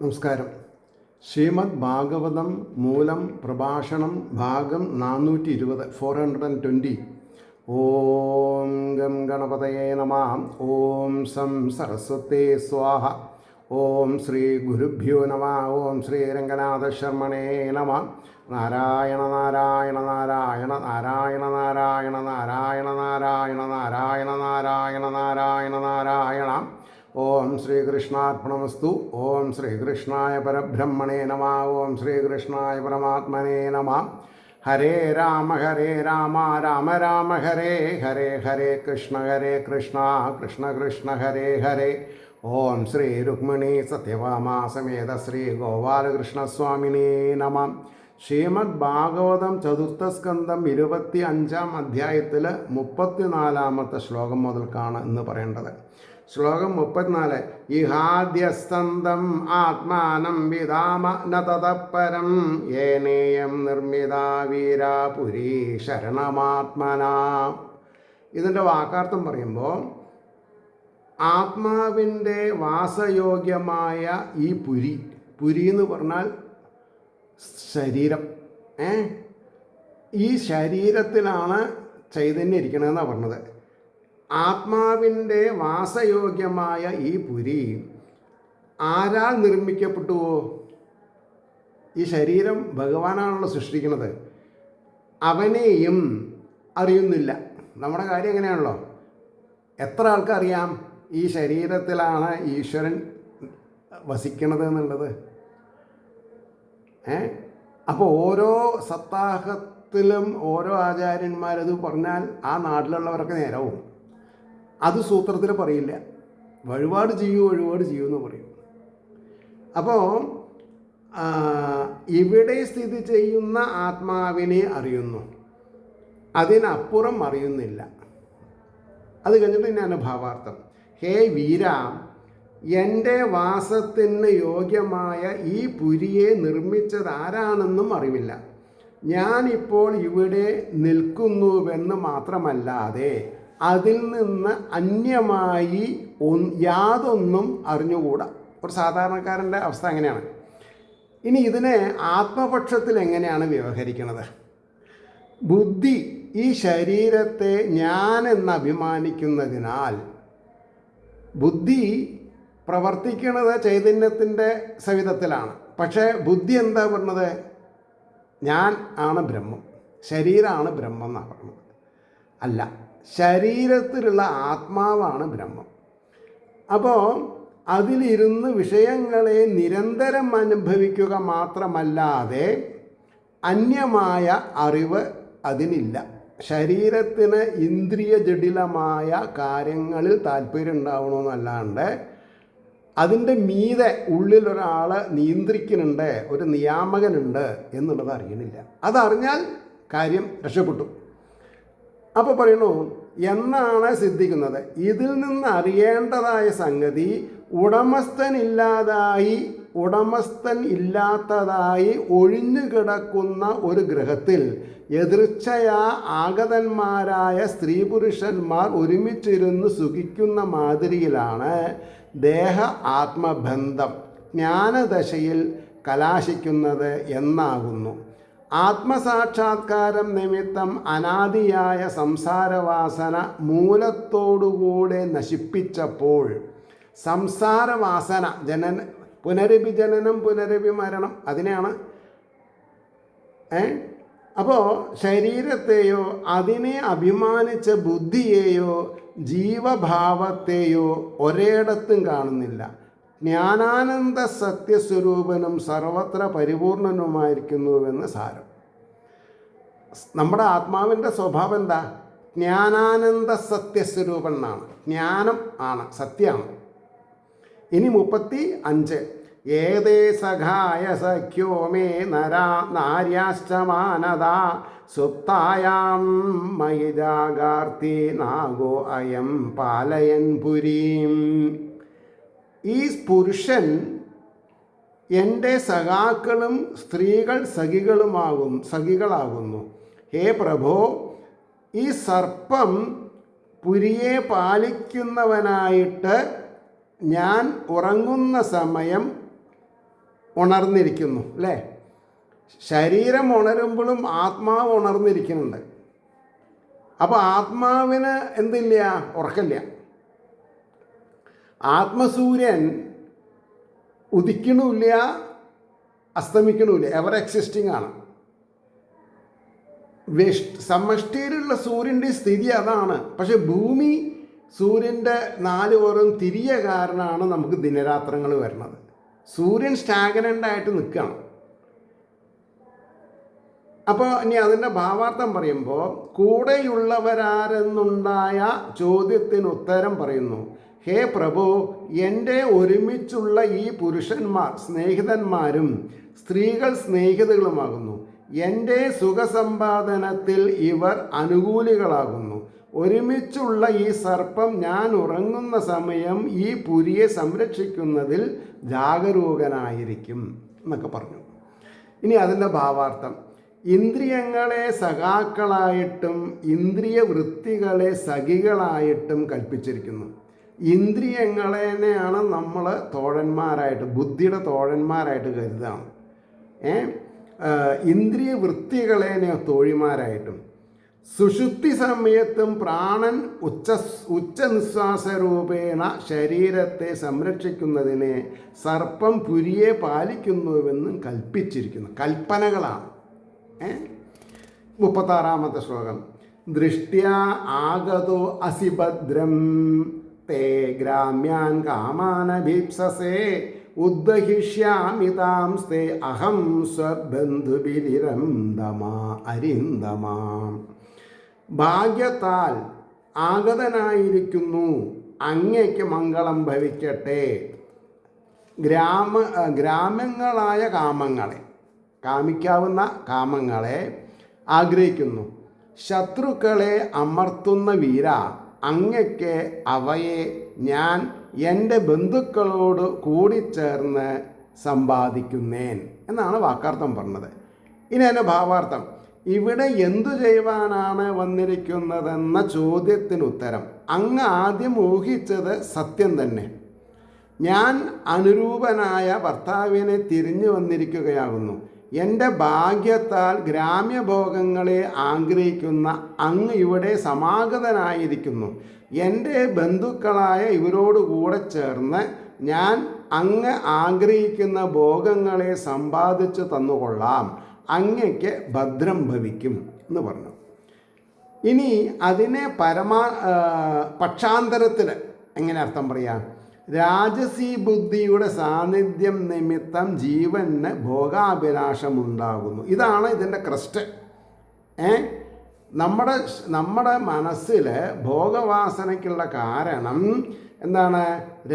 നമസ്കാരം. ശ്രീമദ് ഭാഗവതം മൂലം പ്രഭാഷണം ഭാഗം 420 420. ഓം ഗം ഗണപതയേ നമഃ. ഓം സം സരസ്വതേ സ്വാഹ. ഓം ശ്രീ ഗുരുഭ്യോ നമഃ. ഓം ശ്രീ രംഗനാഥ ശർമ്മണേ നമഃ. നാരായണ നാരായണ നാരായണ നാരായണ നാരായണ നാരായണ നാരായണ നാരായണ നാരായണ നാരായണ നാരായണ. ഓം ശ്രീകൃഷ്ണാർപ്പണമസ്തു. ഓം ശ്രീകൃഷ്ണായ പരബ്രഹ്മണേ നമഃ. ഓം ശ്രീകൃഷ്ണായ പരമാത്മനേ നമഃ. ഹരേ രാമ രാമ രാമ ഹരേ ഹരേ. ഹരേ കൃഷ്ണ കൃഷ്ണ കൃഷ്ണ ഹരേ ഹരേ. ഓം ശ്രീ രുക്മിണീ സത്യഭാമാ സമേത ശ്രീ ഗോപാലകൃഷ്ണസ്വാമിനേ നമഃ. ശ്രീമദ് ഭാഗവതം ചതുർത്ഥസ്കന്ധം 25-ാം അധ്യായത്തിൽ 34-ാമത്തെ ശ്ലോകം മുതൽക്കാണ് ഇന്ന് പറയേണ്ടത്. ശ്ലോകം 34. ഇഹാദ്യസ്തന്തം ആത്മാനം വിധാമ ന തതഃപരം യേനേയം നിർമ്മിതാ വീരാപുരീ ശരണമാത്മന. ഇതിൻ്റെ വാക്കാർത്ഥം പറയുമ്പോൾ, ആത്മാവിൻ്റെ വാസയോഗ്യമായ ഈ പുരി എന്ന് പറഞ്ഞാൽ ശരീരം. ഈ ശരീരത്തിലാണ് ചൈതന്യം ഇരിക്കണമെന്നാണ് പറഞ്ഞത്. ആത്മാവിൻ്റെ വാസയോഗ്യമായ ഈ പുരി ആരാൽ നിർമ്മിക്കപ്പെട്ടുവോ? ഈ ശരീരം ഭഗവാനാണല്ലോ സൃഷ്ടിക്കുന്നത്. അവനെയും അറിയുന്നില്ല. നമ്മുടെ കാര്യം എങ്ങനെയാണല്ലോ, എത്ര ആൾക്കറിയാം ഈ ശരീരത്തിലാണ് ഈശ്വരൻ വസിക്കണത് എന്നുള്ളത്? അപ്പോൾ ഓരോ സപ്താഹത്തിലും ഓരോ ആചാര്യന്മാരത് പറഞ്ഞാൽ ആ നാട്ടിലുള്ളവരൊക്കെ നേരവും. അത് സൂത്രത്തിൽ പറയില്ല. വഴിപാട് ചെയ്യൂ എന്ന് പറയും. അപ്പോൾ ഇവിടെ സ്ഥിതി ചെയ്യുന്ന ആത്മാവിനെ അറിയുന്നു, അതിനപ്പുറം അറിയുന്നില്ല. അത് കഴിഞ്ഞിട്ട് ഇനി അനുഭാവാർത്ഥം. ഹേ വീര, എൻ്റെ വാസത്തിന് യോഗ്യമായ ഈ പുരിയെ നിർമ്മിച്ചത് ആരാണെന്നും അറിവില്ല. ഞാനിപ്പോൾ ഇവിടെ നിൽക്കുന്നുവെന്ന് മാത്രമല്ലാതെ അതിൽ നിന്ന് അന്യമായി യാതൊന്നും അറിഞ്ഞുകൂടാ. ഒരു സാധാരണക്കാരൻ്റെ അവസ്ഥ അങ്ങനെയാണ്. ഇനി ഇതിനെ ആത്മപക്ഷത്തിൽ എങ്ങനെയാണ് വ്യവഹരിക്കുന്നത്? ബുദ്ധി ഈ ശരീരത്തെ ഞാനെന്ന് അഭിമാനിക്കുന്നതിനാൽ ബുദ്ധി പ്രവർത്തിക്കുന്നത് ചൈതന്യത്തിൻ്റെ സവിധത്തിലാണ്. പക്ഷേ ബുദ്ധി എന്താ പറഞ്ഞത്? ഞാൻ ആണ് ബ്രഹ്മം, ശരീരമാണ് ബ്രഹ്മം എന്നാണ് പറഞ്ഞത്. അല്ല, ശരീരത്തിലുള്ള ആത്മാവാണ് ബ്രഹ്മം. അപ്പോൾ അതിലിരുന്ന് വിഷയങ്ങളെ നിരന്തരം അനുഭവിക്കുക മാത്രമല്ലാതെ അന്യമായ അറിവ് അതിനില്ല. ശരീരത്തിന് ഇന്ദ്രിയ ജഡിലമായ കാര്യങ്ങളിൽ താല്പര്യം ഉണ്ടാവണമെന്നല്ലാണ്ട് അതിൻ്റെ മീതെ ഉള്ളിലൊരാൾ നിയന്ത്രിക്കുന്നുണ്ട്, ഒരു നിയാമകനുണ്ട് എന്നുള്ളത് അറിയണില്ല. അതറിഞ്ഞാൽ കാര്യം രക്ഷപ്പെട്ടു. അപ്പോൾ പറയണു, എന്നാണ് സിദ്ധിക്കുന്നത്? ഇതിൽ നിന്ന് അറിയേണ്ടതായ സംഗതി ഉടമസ്ഥൻ ഇല്ലാത്തതായി ഒഴിഞ്ഞു കിടക്കുന്ന ഒരു ഗൃഹത്തിൽ എതിർച്ചയാ ആഗതന്മാരായ സ്ത്രീ പുരുഷന്മാർ ഒരുമിച്ചിരുന്ന് സുഖിക്കുന്ന മാതിരിയിലാണ് ദേഹ ആത്മബന്ധം ജ്ഞാനദശയിൽ കലാശിക്കുന്നത് എന്നാകുന്നു. ആത്മസാക്ഷാത്കാരം നിമിത്തം അനാദിയായ സംസാരവാസന മൂലത്തോടുകൂടെ നശിപ്പിച്ചപ്പോൾ, സംസാരവാസന പുനരഭിജനനം പുനരഭിമരണം അതിനെയാണ്. അപ്പോൾ ശരീരത്തെയോ അതിനെ അഭിമാനിച്ച ബുദ്ധിയെയോ ജീവഭാവത്തെയോ ഒരേടത്തും കാണുന്നില്ല. ജ്ഞാനാനന്ദ സത്യസ്വരൂപനും സർവത്ര പരിപൂർണനുമായിരിക്കുന്നുവെന്ന് സാരം. നമ്മുടെ ആത്മാവിൻ്റെ സ്വഭാവം എന്താ? ജ്ഞാനാനന്ദ സത്യസ്വരൂപൻ എന്നാണ്. ജ്ഞാനം ആണ്, സത്യമാണ്. ഇനി 35. ഏതേ സഖായ സഖ്യോ മേ നാര്യാശ്ചമാനദ സുപ്തായാം മയി ജാഗാർത്തി നാഗോ അയം പാലയൻ പുരീം. ഈ പുരുഷൻ എൻ്റെ സഖാക്കളും സ്ത്രീകൾ സഖികളാകുന്നു. ഹേ പ്രഭോ, ഈ സർപ്പം പുരിയെ പാലിക്കുന്നവനായിട്ട് ഞാൻ ഉറങ്ങുന്ന സമയം ഉണർന്നിരിക്കുന്നു അല്ലേ? ശരീരം ഉണരുമ്പോഴും ആത്മാവ് ഉണർന്നിരിക്കുന്നുണ്ട്. അപ്പോൾ ആത്മാവിന് എന്തില്ല? ഉറക്കമില്ല. ആത്മസൂര്യൻ ഉദിക്കണമില്ല, അസ്തമിക്കണമില്ല, എവർ എക്സിസ്റ്റിംഗ് ആണ്. സമഷ്ടിയിലുള്ള സൂര്യൻ്റെ സ്ഥിതി അതാണ്. പക്ഷെ ഭൂമി സൂര്യൻ്റെ 4 ഓറും തിരിയ കാരണമാണ് നമുക്ക് ദിനരാത്രങ്ങൾ വരുന്നത്. സൂര്യൻ സ്റ്റാഗ്നൻ്റായിട്ട് നിൽക്കുകയാണ്. അപ്പോൾ ഇനി അതിൻ്റെ ഭാവാർത്ഥം പറയുമ്പോൾ, കൂടെയുള്ളവരാരെന്നുണ്ടായ ചോദ്യത്തിന് ഉത്തരം പറയുന്നു. ഹേ പ്രഭു, എൻ്റെ ഒരുമിച്ചുള്ള ഈ പുരുഷന്മാർ സ്നേഹിതന്മാരും സ്ത്രീകൾ സ്നേഹിതകളുമാകുന്നു. എൻ്റെ സുഖസമ്പാദനത്തിൽ ഇവർ അനുകൂലികളാകുന്നു. ഒരുമിച്ചുള്ള ഈ സർപ്പം ഞാൻ ഉറങ്ങുന്ന സമയം ഈ പുരിയെ സംരക്ഷിക്കുന്നതിൽ ജാഗരൂകനായിരിക്കും എന്നൊക്കെ പറഞ്ഞു. ഇനി അതിൻ്റെ ഭാവാർത്ഥം, ഇന്ദ്രിയങ്ങളെ സഖാക്കളായിട്ടും ഇന്ദ്രിയ വൃത്തികളെ സഖികളായിട്ടും കൽപ്പിച്ചിരിക്കുന്നു. ഇന്ദ്രിയങ്ങളെയാണ് നമ്മൾ തോഴന്മാരായിട്ട്, ബുദ്ധിയുടെ തോഴന്മാരായിട്ട് കരുതാണ്. ഇന്ദ്രിയ വൃത്തികളെ തോഴിമാരായിട്ടും. സുഷുപ്തി സമയത്തും പ്രാണൻ ഉച്ചനിശ്വാസരൂപേണ ശരീരത്തെ സംരക്ഷിക്കുന്നതിനെ സർപ്പം പുരിയെ പാലിക്കുന്നുവെന്നും കൽപ്പിച്ചിരിക്കുന്നു. കൽപ്പനകളാണ്. 36-ാമത്തെ ശ്ലോകം. ദൃഷ്ട്യാ ആഗതോ അസിഭദ്രം തേ ഗ്രാമ്യാൻ കാമാനഭീപ്സസേ ഉദ്ദഹിഷ്യാമി താംസ്തേ അഹം സ്വബന്ധുബിരിരംദമാ അരിന്ദമാം. ഭാഗ്യത്താൽ ആഗതനായിരിക്കുന്നു, അങ്ങയ്ക്ക് മംഗളം ഭവിക്കട്ടെ. ഗ്രാമ്യങ്ങളായ കാമങ്ങളെ, കാമിക്കാവുന്ന കാമങ്ങളെ ആഗ്രഹിക്കുന്നു. ശത്രുക്കളെ അമർത്തുന്ന വീര, അങ്ങയ്ക്ക് അവയെ ഞാൻ എൻ്റെ ബന്ധുക്കളോട് കൂടിച്ചേർന്ന് സമ്പാദിക്കുന്നേൻ എന്നാണ് വാക്കാർത്ഥം പറഞ്ഞത്. ഇനി അതിൻ്റെ ഭാവാർത്ഥം, ഇവിടെ എന്തു ചെയ്യുവാനാണ് വന്നിരിക്കുന്നതെന്ന ചോദ്യത്തിന് ഉത്തരം, അങ്ങ് ആദ്യം ഊഹിച്ചത് സത്യം തന്നെ. ഞാൻ അനുരൂപനായ ഭർത്താവിനെ തിരിഞ്ഞു വന്നിരിക്കുകയാകുന്നു. എൻ്റെ ഭാഗ്യത്താൽ ഗ്രാമ്യഭോഗങ്ങളെ ആഗ്രഹിക്കുന്ന അങ്ങ് ഇവിടെ സമാഗതനായിരിക്കുന്നു. എൻ്റെ ബന്ധുക്കളായ ഇവരോടുകൂടെ ചേർന്ന് ഞാൻ അങ്ങ് ആഗ്രഹിക്കുന്ന ഭോഗങ്ങളെ സമ്പാദിച്ചു തന്നുകൊള്ളാം. അങ്ങയ്ക്ക് ഭദ്രം ഭവിക്കും എന്ന് പറഞ്ഞു. ഇനി അതിനെ പക്ഷാന്തരത്തിൽ എങ്ങനെ അർത്ഥം പറയാം? രാജസീ ബുദ്ധിയുടെ സാന്നിധ്യം നിമിത്തം ജീവന് ഭോഗാഭിലാഷമുണ്ടാകുന്നു. ഇതാണ് ഇതിൻ്റെ ക്രസ്റ്റ്. നമ്മുടെ മനസ്സിൽ ഭോഗവാസനയ്ക്കുള്ള കാരണം എന്താണ്?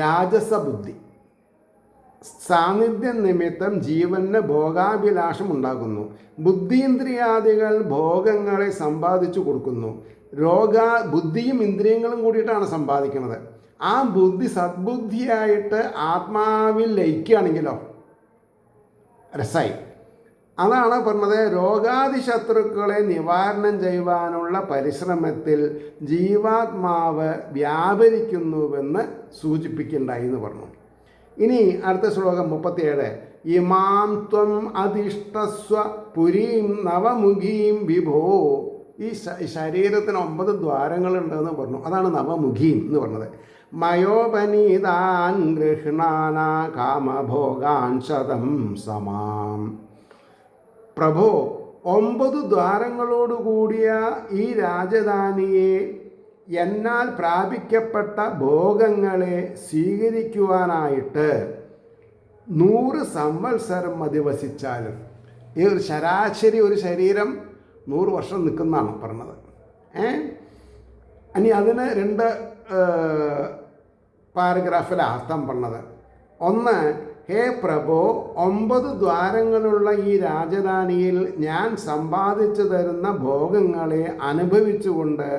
രാജസബുദ്ധി. സാന്നിധ്യം നിമിത്തം ജീവന് ഭോഗാഭിലാഷം ഉണ്ടാകുന്നു. ബുദ്ധീന്ദ്രിയാദികൾ ഭോഗങ്ങളെ സമ്പാദിച്ചു കൊടുക്കുന്നു. ബുദ്ധിയും ഇന്ദ്രിയങ്ങളും കൂടിയിട്ടാണ് സമ്പാദിക്കുന്നത്. ആ ബുദ്ധി സദ്ബുദ്ധിയായിട്ട് ആത്മാവിൽ ലയിക്കുകയാണെങ്കിലോ രസായി. അതാണ് പറഞ്ഞത്, രോഗാദി ശത്രുക്കളെ നിവാരണം ചെയ്യുവാനുള്ള പരിശ്രമത്തിൽ ജീവാത്മാവ് വ്യാപരിക്കുന്നുവെന്ന് സൂചിപ്പിക്കുന്നുണ്ടായി എന്ന് പറഞ്ഞു. ഇനി അടുത്ത ശ്ലോകം 37. ഇമാം ത്വം അധിഷ്ഠസ്വ പുരീം നവമുഖീം വിഭോ. ഈ ശരീരത്തിന് 9 ദ്വാരങ്ങളുണ്ടെന്ന് പറഞ്ഞു. അതാണ് നവമുഖീം എന്ന് പറഞ്ഞത്. മയോപനീതാൻ ഗൃഹ്ണാന കാമഭോഗാൻ ശതം സമാം. പ്രഭോ, 9 ദ്വാരങ്ങളോടുകൂടിയ ഈ രാജധാനിയെ എന്നാൽ പ്രാപിക്കപ്പെട്ട ഭോഗങ്ങളെ സ്വീകരിക്കുവാനായിട്ട് 100 സംവത്സരം അധിവസിച്ചാലും, ഈ ഒരു ശരാശരി ഒരു ശരീരം 100 വർഷം നിൽക്കുന്നതാണ് പറഞ്ഞത്. ഇനി അതിന് 2 പാരഗ്രാഫിൽ അർത്ഥം പറഞ്ഞത്. ഒന്ന്, ഹേ പ്രഭോ, 9 ദ്വാരങ്ങളുള്ള ഈ രാജധാനിയിൽ ഞാൻ സമ്പാദിച്ചു തരുന്ന ഭോഗങ്ങളെ അനുഭവിച്ചുകൊണ്ട്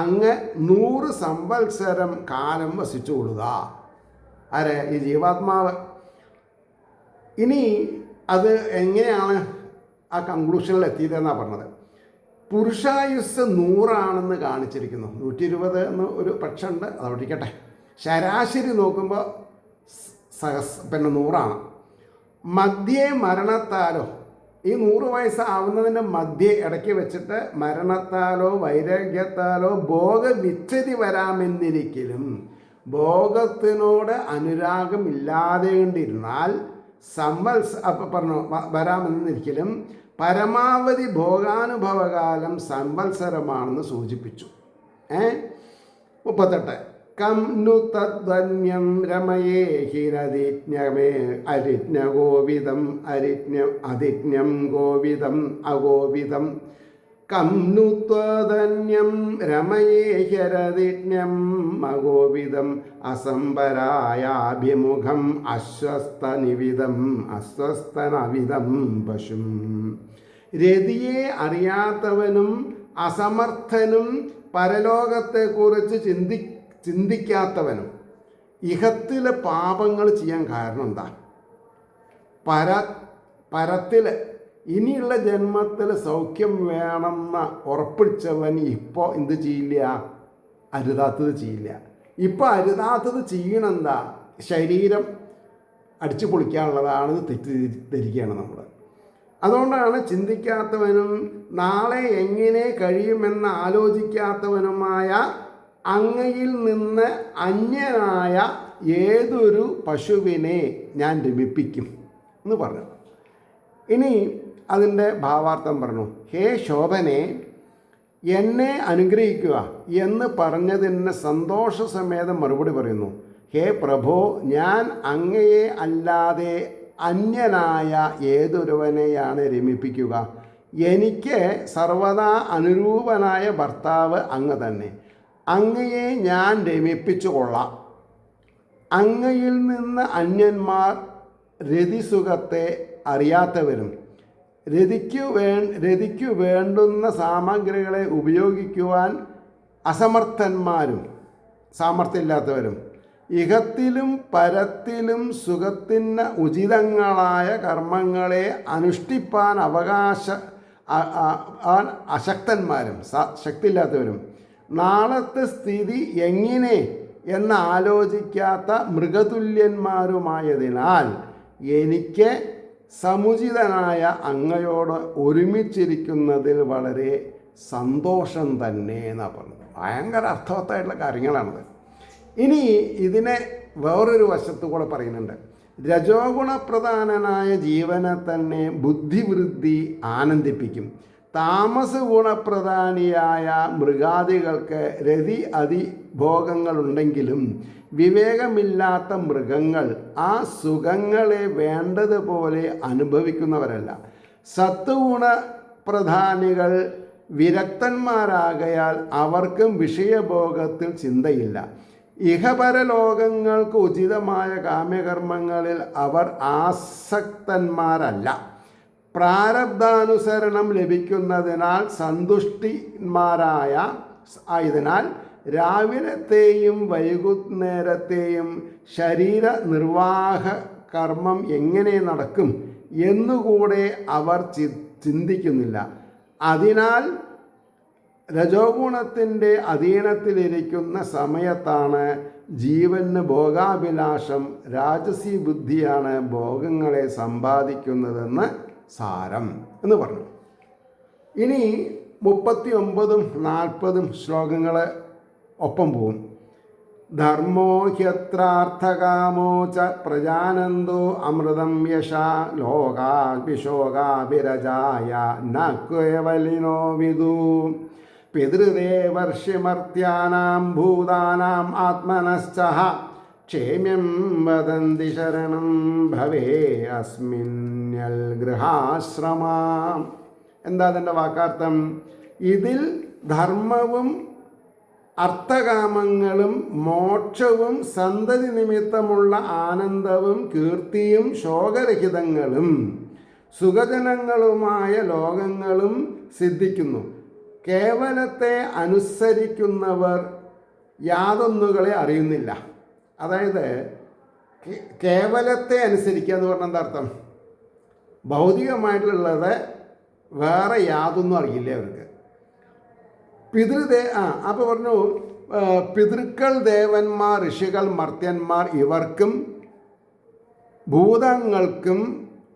അങ്ങ് 100 സംവത്സരം കാലം വസിച്ചുകൊള്ളുക. ആരെ? ഈ ജീവാത്മാവ്. ഇനി അത് എങ്ങനെയാണ് ആ കൺക്ലൂഷനിൽ എത്തിയതെന്നാണ് പറഞ്ഞത്. പുരുഷായുസ് 100 കാണിച്ചിരിക്കുന്നു. 120 എന്ന് ഒരു പക്ഷമുണ്ട്, അതോട്ടിരിക്കട്ടെ. ശരാശരി നോക്കുമ്പോൾ 100. മധ്യേ മരണത്താലോ, ഈ 100 വയസ്സാവുന്നതിൻ്റെ മധ്യേ ഇടയ്ക്ക് വെച്ചിട്ട് മരണത്താലോ വൈരാഗ്യത്താലോ ഭോഗവിച്ഛതി വരാമെന്നിരിക്കലും, ഭോഗത്തിനോട് അനുരാഗമില്ലാതെ കൊണ്ടിരുന്നാൽ പറഞ്ഞു വരാമെന്നിരിക്കലും പരമാവധി ഭോഗാനുഭവകാലം സംവത്സരമാണെന്ന് സൂചിപ്പിച്ചു. 38 കം നു തദ്വന്യം രമയേ ഹിരതിജ്ഞമേ അരിജ്ഞഗോവിതം അതിജ്ഞം ഗോവിതം അഗോവിതം കം നു ത്വധന്യം രമയേ ഹരതിജ്ഞം അഗോവിതം അസംബരായാഭിമുഖം അസ്വസ്ഥനവിധം പശും. രതിയെ അറിയാത്തവനും അസമർത്ഥനും പരലോകത്തെക്കുറിച്ച് ചിന്തിക്കാത്തവനും ഇഹത്തിലെ പാപങ്ങൾ ചെയ്യാൻ കാരണം എന്താ? പരത്തിൽ ഇനിയുള്ള ജന്മത്തിൽ സൗഖ്യം വേണമെന്ന് ഉറപ്പിച്ചവൻ ഇപ്പോൾ എന്ത് ചെയ്യില്ല? അരുതാത്തത് ചെയ്യില്ല. ഇപ്പോൾ അരുതാത്തത് ചെയ്യണമെന്താ? ശരീരം അടിച്ചു പൊളിക്കാനുള്ളതാണ് തെറ്റിദ്ധരിക്കുകയാണ് നമ്മൾ. അതുകൊണ്ടാണ് ചിന്തിക്കാത്തവനും നാളെ എങ്ങനെ കഴിയുമെന്ന് ആലോചിക്കാത്തവനുമായ അങ്ങയിൽ നിന്ന് അന്യനായ ഏതൊരു പശുവിനെ ഞാൻ രമിപ്പിക്കും എന്ന് പറഞ്ഞു. ഇനി അതിൻ്റെ ഭാവാർത്ഥം പറഞ്ഞു. ഹേ ശോഭനെ, എന്നെ അനുഗ്രഹിക്കുക എന്ന് പറഞ്ഞതിന് സന്തോഷസമേതം മറുപടി പറയുന്നു. ഹേ പ്രഭോ, ഞാൻ അങ്ങയെ അല്ലാതെ അന്യനായ ഏതൊരുവനെയാണ് രമിപ്പിക്കുക? എനിക്ക് സർവദാ അനുരൂപനായ ഭർത്താവ് അങ്ങ് തന്നെ. അങ്ങയെ ഞാൻ രമിപ്പിച്ചു കൊള്ളാം. അങ്ങയിൽ നിന്ന് അന്യന്മാർ രതിസുഖത്തെ അറിയാത്തവരും രതിക്കു വേണ്ടുന്ന സാമഗ്രികളെ ഉപയോഗിക്കുവാൻ അസമർത്ഥന്മാരും സാമർത്ഥ്യമില്ലാത്തവരും ഇഹത്തിലും പരത്തിലും സുഖത്തിന് ഉചിതങ്ങളായ കർമ്മങ്ങളെ അനുഷ്ഠിപ്പാൻ അശക്തന്മാരും ശക്തിയില്ലാത്തവരും നാളത്തെ സ്ഥിതി എങ്ങനെ എന്ന് ആലോചിക്കാത്ത മൃഗതുല്യന്മാരുമായതിനാൽ എനിക്ക് സമുചിതനായ അങ്ങയോട് ഒരുമിച്ചിരിക്കുന്നതിൽ വളരെ സന്തോഷം തന്നെ എന്നാണ് പറഞ്ഞത്. ഭയങ്കര അർത്ഥവത്തായിട്ടുള്ള കാര്യങ്ങളാണത്. ഇനി ഇതിനെ വേറൊരു വശത്തു കൂടെ പറയുന്നുണ്ട്. രജോഗുണപ്രധാനനായ ജീവനെ തന്നെ ബുദ്ധിവൃദ്ധി ആനന്ദിപ്പിക്കും. താമസ ഗുണപ്രധാനിയായ മൃഗാദികൾക്ക് രതി അതിഭോഗങ്ങളുണ്ടെങ്കിലും വിവേകമില്ലാത്ത മൃഗങ്ങൾ ആ സുഖങ്ങളെ വേണ്ടതുപോലെ അനുഭവിക്കുന്നവരല്ല. സത്വഗുണപ്രധാനികൾ വിരക്തന്മാരാകയാൽ അവർക്കും വിഷയഭോഗത്തിൽ ചിന്തയില്ല. ഇഹപരലോകങ്ങൾക്ക് ഉചിതമായ കാമ്യകർമ്മങ്ങളിൽ അവർ ആസക്തന്മാരല്ല. പ്രാരബ്ധാനുസരണം ലഭിക്കുന്നതിനാൽ ആയതിനാൽ രാവിലത്തെയും വൈകുന്നേരത്തെയും ശരീര നിർവാഹ കർമ്മം എങ്ങനെ നടക്കും എന്നുകൂടെ അവർ ചിന്തിക്കുന്നില്ല. അതിനാൽ രജോഗുണത്തിൻ്റെ അധീനത്തിലിരിക്കുന്ന സമയത്താണ് ജീവന് ഭോഗാഭിലാഷം. രാജസി ബുദ്ധിയാണ് ഭോഗങ്ങളെ സമ്പാദിക്കുന്നതെന്ന് സാരം എന്ന് പറഞ്ഞു. ഇനി 39ഉം 40ഉം ശ്ലോകങ്ങൾ ഒപ്പം പോവും. ധർമ്മോ ഹ്യത്രാർത്ഥകാമോ ച പ്രജാനന്ദോ അമൃതം യശ ലോകാഭിശോകാഭിരജായ ന കേവലിനോ വിദു പിതൃദേവർഷിമർത്യാനാം ഭൂതാനാം ആത്മനശ്ച ക്ഷേമ്യം വദന്തി ശരണം ഭവേ അസ്മിന്യൽ ഗൃഹാശ്രമാം. എന്താ അതിൻ്റെ വാക്കാർത്ഥം? ഇതിൽ ധർമ്മവും അർത്ഥകാമങ്ങളും മോക്ഷവും സന്തതി നിമിത്തമുള്ള ആനന്ദവും കീർത്തിയും ശോകരഹിതങ്ങളും സുഖജനങ്ങളുമായ ലോകങ്ങളും സിദ്ധിക്കുന്നു. കേവലത്തെ അനുസരിക്കുന്നവർ യാതൊന്നുകളെ അറിയുന്നില്ല. അതായത് കേവലത്തെ അനുസരിക്കുക എന്ന് പറഞ്ഞാൽ എന്താ അർത്ഥം? ഭൗതികമായിട്ടുള്ളത് വേറെ യാതൊന്നും അറിയില്ല അവർക്ക്. അപ്പോൾ പറഞ്ഞു, പിതൃക്കൾ, ദേവന്മാർ, ഋഷികൾ, മർത്യന്മാർ ഇവർക്കും ഭൂതങ്ങൾക്കും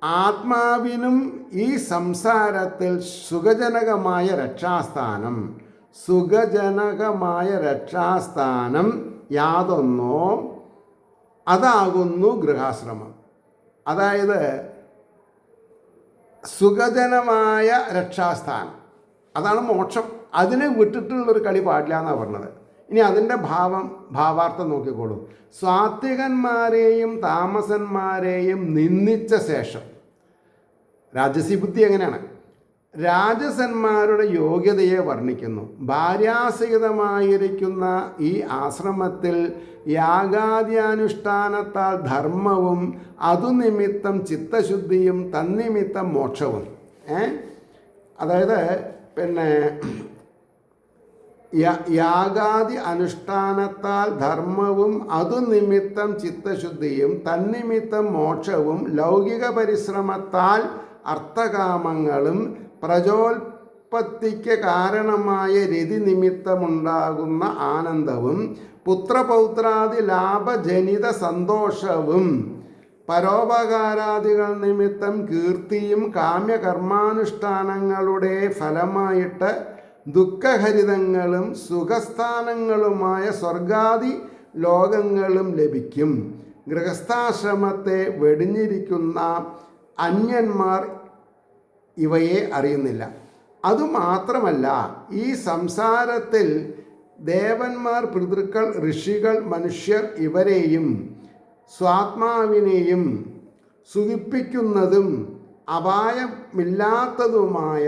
ആത്മാവിനും ഈ സംസാരത്തിൽ സുഖജനകമായ രക്ഷാസ്ഥാനം യാതൊന്നോ അതാകുന്നു ഗൃഹാശ്രമം. അതായത് സുഖജനമായ രക്ഷാസ്ഥാനം, അതാണ് മോക്ഷം. അതിനെ വിട്ടിട്ടുള്ളൊരു കളി പാടില്ല എന്നാണ് പറഞ്ഞത്. ഇനി അതിൻ്റെ ഭാവാർത്ഥം നോക്കിക്കോളൂ. സാത്വികന്മാരെയും താമസന്മാരെയും നിന്ദിച്ച ശേഷം, രാജസി ബുദ്ധി എങ്ങനെയാണ്? രാജസന്മാരുടെ യോഗ്യതയെ വർണ്ണിക്കുന്നു. ഭാര്യാസഹിതമായിരിക്കുന്ന ഈ ആശ്രമത്തിൽ യാഗാദ്യാനുഷ്ഠാനത്താൽ ധർമ്മവും അതുനിമിത്തം ചിത്തശുദ്ധിയും തന്നിമിത്തം മോക്ഷവും. അതായത് യാഗാദി അനുഷ്ഠാനത്താൽ ധർമ്മവും അതുനിമിത്തം ചിത്തശുദ്ധിയും തന്നിമിത്തം മോക്ഷവും ലൗകിക പരിശ്രമത്താൽ അർത്ഥകാമങ്ങളും പ്രജോൽപത്തിക്ക് കാരണമായ രതി നിമിത്തമുണ്ടാകുന്ന ആനന്ദവും പുത്രപൗത്രാദി ലാഭജനിത സന്തോഷവും പരോപകാരാദികൾ നിമിത്തം കീർത്തിയും കാമ്യകർമാനുഷ്ഠാനങ്ങളുടെ ഫലമായിട്ട് ദുഃഖഹരിതങ്ങളും സുഖസ്ഥാനങ്ങളുമായ സ്വർഗാദി ലോകങ്ങളും ലഭിക്കും. ഗൃഹസ്ഥാശ്രമത്തെ വെടിഞ്ഞിരിക്കുന്ന അന്യന്മാർ ഇവയെ അറിയുന്നില്ല. അതുമാത്രമല്ല, ഈ സംസാരത്തിൽ ദേവന്മാർ, പിതൃക്കൾ, ഋഷികൾ, മനുഷ്യർ ഇവരെയും സ്വാത്മാവിനെയും സുഖിപ്പിക്കുന്നതും അപായമില്ലാത്തതുമായ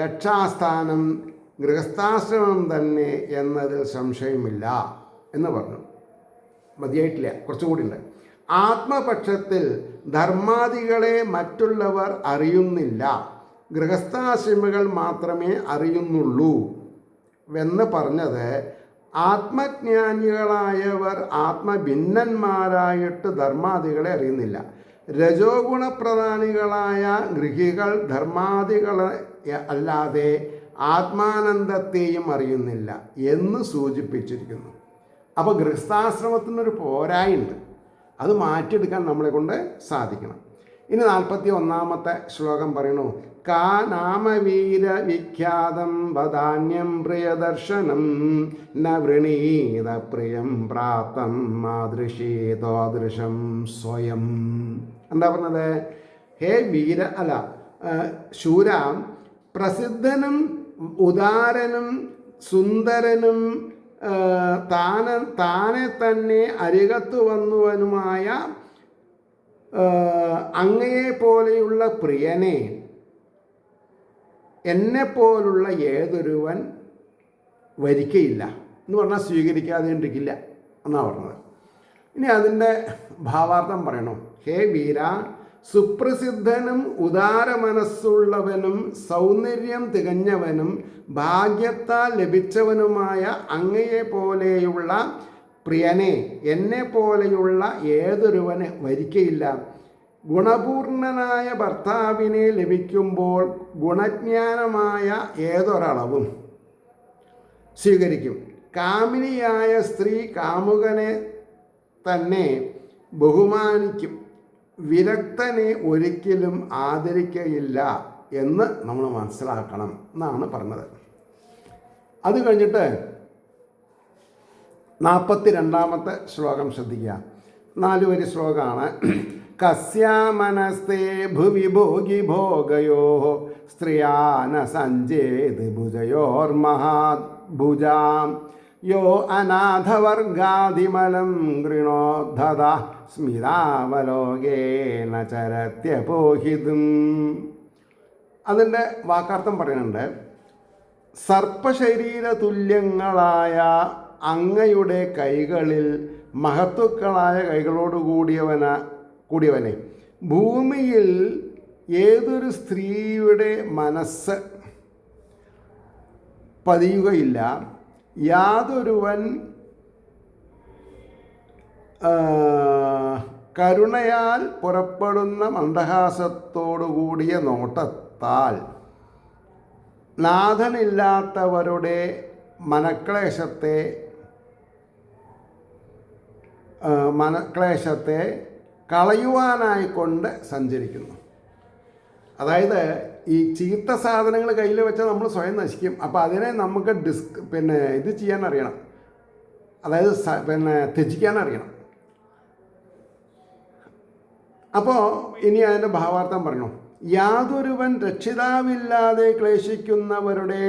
രക്ഷാസ്ഥാനം ഗൃഹസ്ഥാശ്രമം തന്നെ എന്നതിൽ സംശയമില്ല എന്ന് പറഞ്ഞു. മതിയായിട്ടില്ല, കുറച്ചുകൂടി ഉണ്ട്. ആത്മപക്ഷത്തിൽ ധർമാദികളെ മറ്റുള്ളവർ അറിയുന്നില്ല, ഗൃഹസ്ഥാശ്രമികൾ മാത്രമേ അറിയുന്നുള്ളൂ എന്ന് പറഞ്ഞത് ആത്മജ്ഞാനികളായവർ ആത്മഭിന്നന്മാരായിട്ട് ധർമാദികളെ അറിയുന്നില്ല. രജോ ഗുണപ്രധാനികളായ ഗൃഹികൾ ധർമാദികളെ അല്ലാതെ ആത്മാനന്ദത്തെയും അറിയുന്നില്ല എന്ന് സൂചിപ്പിച്ചിരിക്കുന്നു. അപ്പോൾ ഗൃഹസ്ഥാശ്രമത്തിനൊരു പോരായുണ്ട്, അത് മാറ്റിയെടുക്കാൻ നമ്മളെ കൊണ്ട് സാധിക്കണം. ഇനി 41-ാമത്തെ ശ്ലോകം പറയണു. കാ നാമവീര വിഖ്യാതം വദാന്യം പ്രിയദർശനം ന വൃണീത പ്രിയം പ്രാപ്തം മാതൃശീതോദൃശം സ്വയം. എന്താ പറഞ്ഞത്? ഹേ വീര ശൂര, പ്രസിദ്ധനും ഉദാരനും സുന്ദരനും താനെ തന്നെ അരികത്തു വന്നുവനുമായ അങ്ങയെപ്പോലെയുള്ള പ്രിയനെ എന്നെപ്പോലുള്ള ഏതൊരുവൻ വരിക്കയില്ല എന്ന് പറഞ്ഞാൽ സ്വീകരിക്കാതെ ഇരിക്കില്ല എന്നാണ് പറഞ്ഞത്. ഇനി അതിൻ്റെ ഭാവാർത്ഥം പറയണോ? ഹേ വീര, സുപ്രസിദ്ധനും ഉദാരമനസ്സുള്ളവനും സൗന്ദര്യം തികഞ്ഞവനും ഭാഗ്യത്താൽ ലഭിച്ചവനുമായ അങ്ങയെപ്പോലെയുള്ള പ്രിയനെ എന്നെപ്പോലെയുള്ള ഏതൊരുവന് വരിക്കയില്ല. ഗുണപൂർണനായ ഭർത്താവിനെ ലഭിക്കുമ്പോൾ ഗുണജ്ഞാനമായ ഏതൊരളവും സ്വീകരിക്കും. കാമിനിയായ സ്ത്രീ കാമുകനെ തന്നെ ബഹുമാനിക്കും, വിരക്തനെ ഒരിക്കലും ആദരിക്കയില്ല എന്ന് നമ്മൾ മനസ്സിലാക്കണം എന്നാണ് പറഞ്ഞത്. അത് കഴിഞ്ഞിട്ട് 42-ാമത്തെ ശ്ലോകം ശ്രദ്ധിക്കുക. 4 വരി ശ്ലോകമാണ്. കസ്യാമനസ്തേ ഭുവി ഭോഗി ഭോഗയോ സ്ത്രിയാന സഞ്ജേത് ഭുജയോർമഹാഭുജാം യോ അനാഥവർഗാധിമലം ഗൃണോദ്ധത സ്മിതാവലോകേന ചരത്യപോഹിതും. അതിൻ്റെ വാക്കാർത്ഥം പറയുന്നുണ്ട്. സർപ്പശരീര തുല്യങ്ങളായ അങ്ങയുടെ കൈകളിൽ മഹത്തുക്കളായ കൈകളോട് കൂടിയവനെ ഭൂമിയിൽ ഏതൊരു സ്ത്രീയുടെ മനസ്സ് പതിയുകയില്ല. യാതൊരുവൻ കരുണയാൽ പുറപ്പെടുന്ന മന്ദഹാസത്തോടുകൂടിയ നോട്ടത്താൽ നാഥനില്ലാത്തവരുടെ മനക്ലേശത്തെ കളയുവാനായിക്കൊണ്ട് സഞ്ചരിക്കുന്നു. അതായത് ഈ ചീത്ത സാധനങ്ങൾ കയ്യിൽ വെച്ചാൽ നമ്മൾ സ്വയം നശിക്കും. അപ്പോൾ അതിനെ നമുക്ക് ഇത് ചെയ്യാൻ അറിയണം, അതായത് ത്യജിക്കാൻ അറിയണം. അപ്പോൾ ഇനി അതിൻ്റെ ഭാവാർത്ഥം പറഞ്ഞു. യാതൊരുവൻ രക്ഷിതാവില്ലാതെ ക്ലേശിക്കുന്നവരുടെ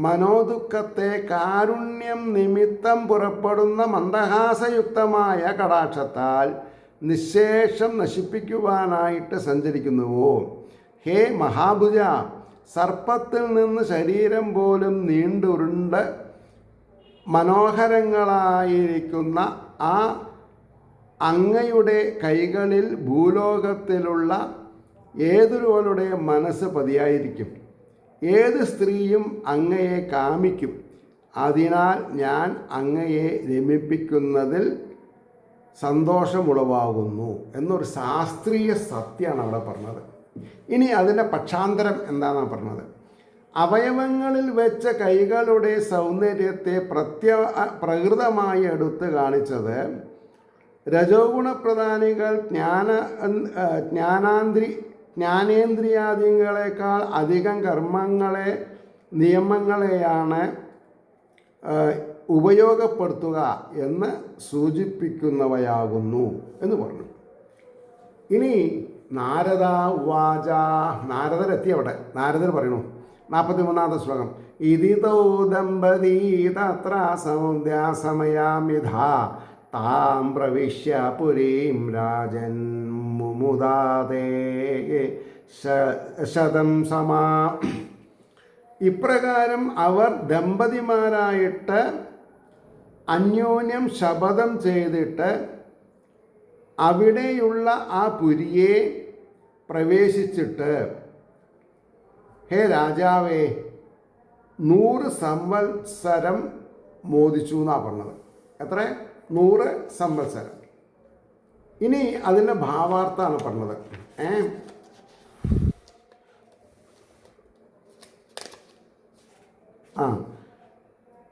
മനോദുഃഖത്തെ കാരുണ്യം നിമിത്തം പുറപ്പെടുന്ന മന്ദഹാസയുക്തമായ കടാക്ഷത്താൽ നിശേഷം നശിപ്പിക്കുവാനായിട്ട് സഞ്ചരിക്കുന്നുവോ? ഹേ മഹാഭുജ, സർപ്പത്തിൽ നിന്ന് ശരീരം പോലും നീണ്ടുരുണ്ട് മനോഹരങ്ങളായിരിക്കുന്ന ആ അങ്ങയുടെ കൈകളിൽ ഭൂലോകത്തിലുള്ള ഏതൊരുവരുടെ മനസ്സ് പതിയായിരിക്കും. ഏത് സ്ത്രീയും അങ്ങയെ കാമിക്കും. അതിനാൽ ഞാൻ അങ്ങയെ രമിപ്പിക്കുന്നതിൽ സന്തോഷമുളവാകുന്നു എന്നൊരു ശാസ്ത്രീയ സത്യമാണ് അവിടെ പറഞ്ഞത്. ഇനി അതിൻ്റെ പക്ഷാന്തരം എന്താണെന്നാണ് പറഞ്ഞത്. അവയവങ്ങളിൽ വെച്ച കൈകളുടെ സൗന്ദര്യത്തെ പ്രകൃതമായി എടുത്ത് കാണിച്ചത് രജോഗുണപ്രധാനികൾ ജ്ഞാനേന്ദ്രിയാദികളെക്കാൾ അധികം നിയമങ്ങളെയാണ് ഉപയോഗപ്പെടുത്തുക എന്ന് സൂചിപ്പിക്കുന്നവയാകുന്നു എന്ന് പറഞ്ഞു. ഇനി നാരദ ഉവാച, നാരദരെത്തി അവിടെ. നാരദർ പറയണു 43-ാമത്തെ ശ്ലോകം. ഇതിതോ ദമ്പതി തത്ര സൗന്ധ്യാസമയാമിധാ താം പ്രവിശ്യ പുരീം രാജൻ മുമുദാതേ ശതം സമാ. ഇപ്രകാരം അവർ ദമ്പതിമാരായിട്ട് അന്യോന്യം ശപഥം ചെയ്തിട്ട് അവിടെയുള്ള ആ പുരിയെ പ്രവേശിച്ചിട്ട്, ഹേ രാജാവേ, 100 സംവത്സരം മോദിച്ചു എന്നാണ് പറഞ്ഞത്. എത്ര? 100 സംവത്സരം. ഇനി അതിൻ്റെ ഭാവാർത്ഥാണ് പറഞ്ഞത്.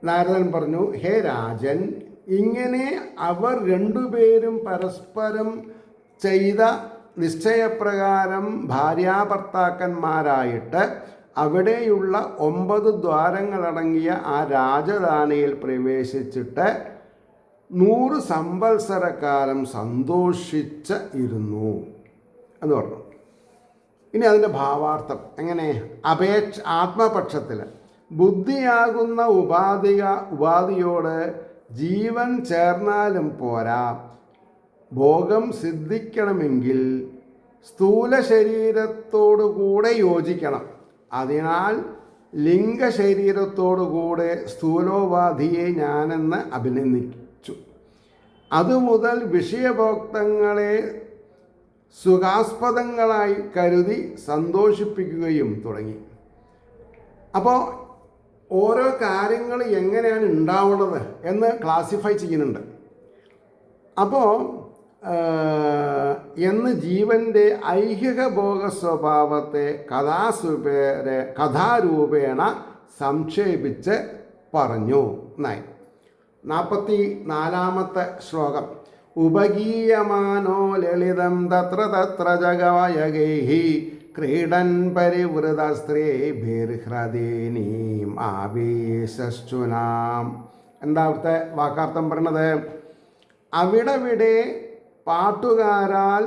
നാരദൻ പറഞ്ഞു, ഹേ രാജൻ, ഇങ്ങനെ അവർ രണ്ടുപേരും പരസ്പരം ചെയ്ത നിശ്ചയപ്രകാരം ഭാര്യാഭർത്താക്കന്മാരായിട്ട് അവിടെയുള്ള 9 ദ്വാരങ്ങളടങ്ങിയ ആ രാജധാനിയിൽ പ്രവേശിച്ചിട്ട് 100 സംവത്സരക്കാലം സന്തോഷിച്ച് ഇരുന്നു എന്ന് പറഞ്ഞു. ഇനി അതിൻ്റെ ഭാവാർത്ഥം എങ്ങനെ? ആത്മപക്ഷത്തിൽ ബുദ്ധിയാകുന്ന ഉപാധിയോട് ജീവൻ ചേർന്നാലും പോരാ. ഭോഗം സിദ്ധിക്കണമെങ്കിൽ സ്ഥൂല ശരീരത്തോടുകൂടെ യോജിക്കണം. അതിനാൽ ലിംഗശരീരത്തോടുകൂടെ സ്ഥൂലോപാധിയെ ഞാനെന്ന് അഭിനന്ദിച്ചു. അതുമുതൽ വിഷയഭോക്തങ്ങളെ സുഖാസ്പദങ്ങളായി കരുതി സന്തോഷിപ്പിക്കുകയും തുടങ്ങി. അപ്പോൾ ഓരോ കാര്യങ്ങൾ എങ്ങനെയാണ് ഉണ്ടാവുന്നത് എന്ന് ക്ലാസിഫൈ ചെയ്യുന്നുണ്ട്. അപ്പോൾ എന്ന് ജീവൻ്റെ ഐഹിക ഭോഗ സ്വഭാവത്തെ കഥാരൂപേണ സംക്ഷേപിച്ച് പറഞ്ഞു എന്നായി. 44-ാമത്തെ ശ്ലോകം. ഉപഗീയമാനോ ലളിതം തത്ര തത്ര ജഗായഗൈഹി ക്രീഡൻ പരിവൃതസ്ത്രീഭിർഹൃദീനീം ആവേശശ്ചുനാം. എന്താ അവിടുത്തെ വാക്കാർത്ഥം പറഞ്ഞത്? അവിടവിടെ പാട്ടുകാരാൽ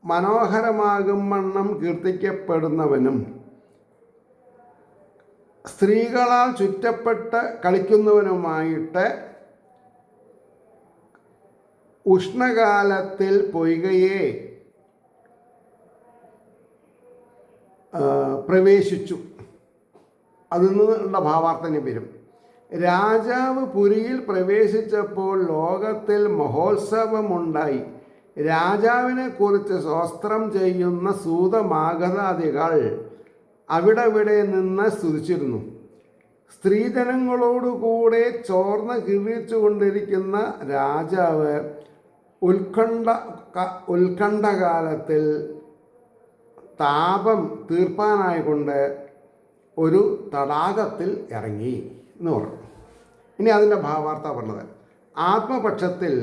മനോഹരമാകും വണ്ണം കീർത്തിക്കപ്പെടുന്നവനും സ്ത്രീകളാൽ ചുറ്റപ്പെട്ട് കളിക്കുന്നവനുമായിട്ട് ഉഷ്ണകാലത്തിൽ പൊയ്കയെ പ്രവേശിച്ചു. അതിൽ നിന്നുള്ള ഭാവാർത്ഥം വരും. രാജാവ് പുരിയിൽ പ്രവേശിച്ചപ്പോൾ ലോകത്തിൽ മഹോത്സവമുണ്ടായി. രാജാവിനെ കുറിച്ച് സ്വസ്ത്രം ചെയ്യുന്ന സൂതമാഗതാദികൾ അവിടെ നിന്ന് സ്തുതിച്ചിരുന്നു. സ്ത്രീജനങ്ങളോടുകൂടെ ചോർന്ന് കിഴിച്ചുകൊണ്ടിരിക്കുന്ന രാജാവ് ഉത്കണ്ഠകാലത്തിൽ താപം തീർപ്പാനായിക്കൊണ്ട് ഒരു തടാകത്തിൽ ഇറങ്ങി എന്ന് പറഞ്ഞു. ഇനി അതിൻ്റെ ഭാവാർത്ഥ പറഞ്ഞത്. ആത്മപക്ഷത്തിൽ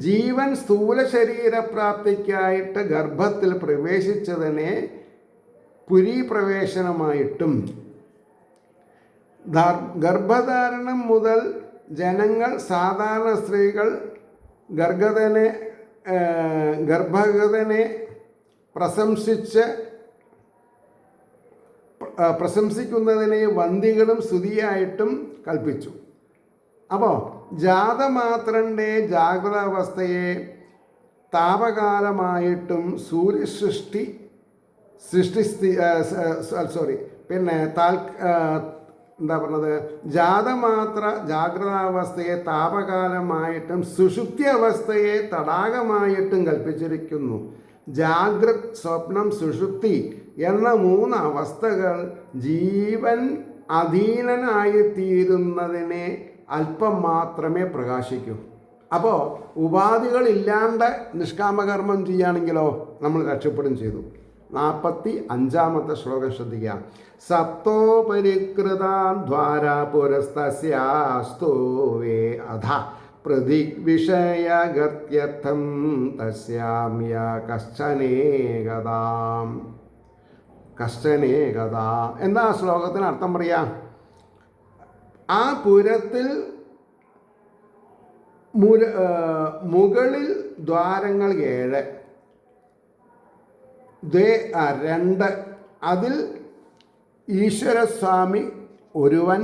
ജീവൻ സ്ഥൂല ശരീരപ്രാപ്തിക്കായിട്ട് ഗർഭത്തിൽ പ്രവേശിച്ചതിനെ പുരീപ്രവേശനമായിട്ടും ഗർഭധാരണം മുതൽ ജനങ്ങൾ സാധാരണ സ്ത്രീകൾ ഗർഭഗതനെ പ്രശംസിക്കുന്നതിനെ വന്ദികളും സ്തുതിയായിട്ടും കൽപ്പിച്ചു. അപ്പോൾ ജാതമാത്രൻ്റെ ജാഗ്രതാവസ്ഥയെ താപകാലമായിട്ടും എന്താ പറഞ്ഞത്, ജാതമാത്ര ജാഗ്രതാവസ്ഥയെ താപകാലമായിട്ടും സുഷുപ്തി അവസ്ഥയെ തടാകമായിട്ടും കൽപ്പിച്ചിരിക്കുന്നു. ജാഗ്രത്, സ്വപ്നം, സുഷുപ്തി എന്ന 3 അവസ്ഥകൾ ജീവൻ അധീനനായിത്തീരുന്നതിനെ അല്പം മാത്രമേ പ്രകാശിക്കൂ. അപ്പോൾ ഉപാധികളില്ലാണ്ട് നിഷ്കാമകർമ്മം ചെയ്യുകയാണെങ്കിലോ നമ്മൾ രക്ഷപ്പെടും ചെയ്തു. 45-ാമത്തെ ശ്ലോകം ശ്രദ്ധിക്കാം. സപ്തോ പരികൃതാൻ ദ്വാരാ പുരസ്തസ്യാസ്തു വേ അധ പ്രതിവിഷയഗത്യർത്ഥം തസ്യാമ്യ കശ്ചനേകതാ. എന്താ ശ്ലോകത്തിന് അർത്ഥം പറയാം? ആ പുരത്തിൽ മുകളിൽ ദ്വാരങ്ങൾ 7, 2, അതിൽ ഈശ്വരസ്വാമി ഒരുവൻ,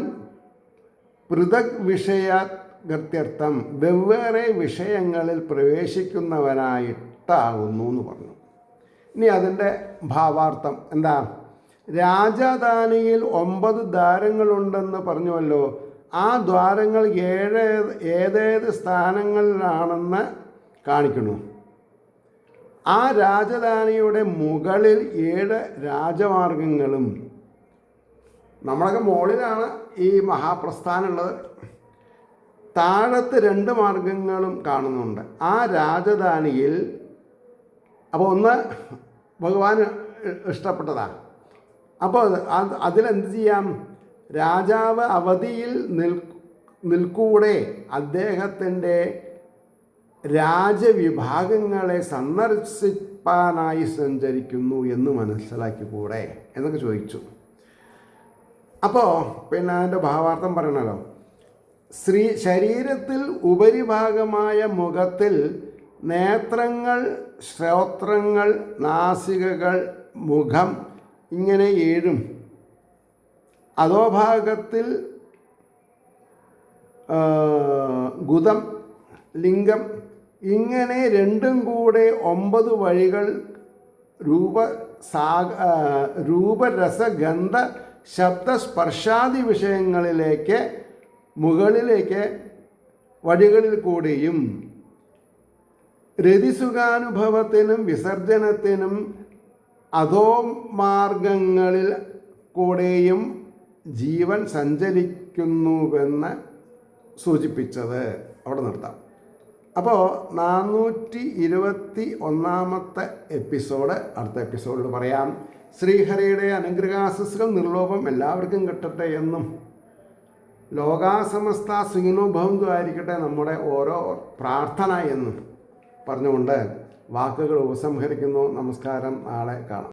പൃഥക് വിഷയഗത്യർത്ഥം വെവ്വേറെ വിഷയങ്ങളിൽ പ്രവേശിക്കുന്നവനായിട്ടാകുന്നു എന്ന് പറഞ്ഞു. ഇനി അതിൻ്റെ ഭാവാർത്ഥം എന്താ? രാജധാനിയിൽ 9 ദ്വാരങ്ങളുണ്ടെന്ന് പറഞ്ഞുവല്ലോ. ആ ദ്വാരങ്ങൾ ഏതേത് സ്ഥാനങ്ങളിലാണെന്ന് കാണിക്കുന്നു. ആ രാജധാനിയുടെ മുകളിൽ 7 രാജമാർഗങ്ങളും, നമ്മളൊക്കെ മുകളിലാണ് ഈ മഹാപ്രസ്ഥാനമുള്ളത്, താഴത്ത് 2 മാർഗങ്ങളും കാണുന്നുണ്ട്. ആ രാജധാനിയിൽ അപ്പോൾ ഒന്ന് ഭഗവാന് ഇഷ്ടപ്പെട്ടതാണ്. അപ്പോൾ അതിലെന്ത് ചെയ്യാം? രാജാവ് അവധിയിൽ നിൽക്കൂടെ അദ്ദേഹത്തിൻ്റെ രാജവിഭാഗങ്ങളെ സന്ദർശിപ്പാനായി സഞ്ചരിക്കുന്നു എന്ന് മനസ്സിലാക്കിക്കൂടെ എന്നൊക്കെ ചോദിച്ചു. അപ്പോൾ പിന്നെ അതിൻ്റെ ഭാവാർത്ഥം പറയണല്ലോ. ശരീരത്തിൽ ഉപരിഭാഗമായ മുഖത്തിൽ നേത്രങ്ങൾ, ശ്രോത്രങ്ങൾ, നാസികകൾ, മുഖം ഇങ്ങനെ 7, അധോഭാഗത്തിൽ ഗുദം, ലിംഗം, ഇങ്ങനെ 2ഉം കൂടെ 9 വഴികൾ രൂപരസഗന്ധ ശബ്ദസ്പർശാദി വിഷയങ്ങളിലേക്ക് മുകളിലേക്ക് വഴികളിൽ കൂടിയും രതിസുഖാനുഭവത്തിനും വിസർജനത്തിനും അധോമാർഗങ്ങളിൽ കൂടെയും ജീവൻ സഞ്ചരിക്കുന്നുവെന്ന് സൂചിപ്പിച്ചത്. അവിടെ നിർത്താം. അപ്പോൾ 421-ാമത്തെ എപ്പിസോഡ് അടുത്ത എപ്പിസോഡിൽ പറയാം. ശ്രീഹരിയുടെ അനുഗ്രഹാശിസ്സുകൾ നിർലോഭം എല്ലാവർക്കും കിട്ടട്ടെ എന്നും ലോകാസമസ്ത സുഖിനോ ഭവന്തു ആയിരിക്കട്ടെ നമ്മുടെ ഓരോ പ്രാർത്ഥന എന്നും പറഞ്ഞുകൊണ്ട് വാക്കുകൾ ഉപസംഹരിക്കുന്നു. നമസ്കാരം. നാളെ കാണാം.